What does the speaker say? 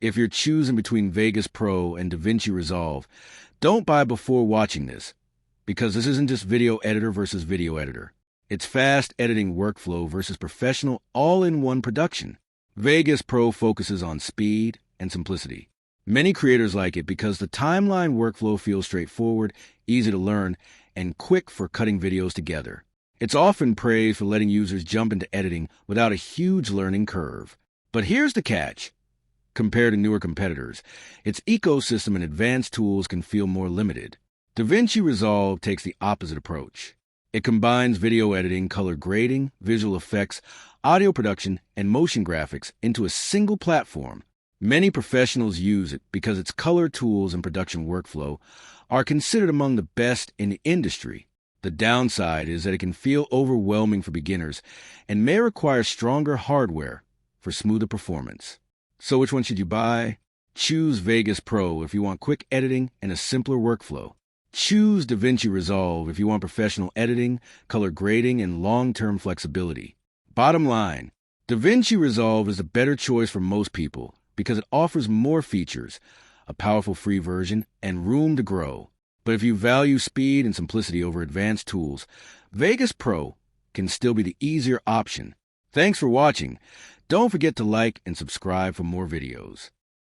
If you're choosing between Vegas Pro and DaVinci Resolve, don't buy before watching this, because this isn't just video editor versus video editor. It's fast editing workflow versus professional all-in-one production. Vegas Pro focuses on speed and simplicity. Many creators like it because the timeline workflow feels straightforward, easy to learn, and quick for cutting videos together. It's often praised for letting users jump into editing without a huge learning curve. But here's the catch. Compared to newer competitors, its ecosystem and advanced tools can feel more limited. DaVinci Resolve takes the opposite approach. It combines video editing, color grading, visual effects, audio production, and motion graphics into a single platform. Many professionals use it because its color tools and production workflow are considered among the best in the industry. The downside is that it can feel overwhelming for beginners and may require stronger hardware for smoother performance. So which one should you buy? Choose Vegas Pro if you want quick editing and a simpler workflow. Choose DaVinci Resolve if you want professional editing, color grading, and long-term flexibility. Bottom line, DaVinci Resolve is a better choice for most people because it offers more features, a powerful free version, and room to grow. But if you value speed and simplicity over advanced tools, Vegas Pro can still be the easier option. Thanks for watching. Don't forget to like and subscribe for more videos.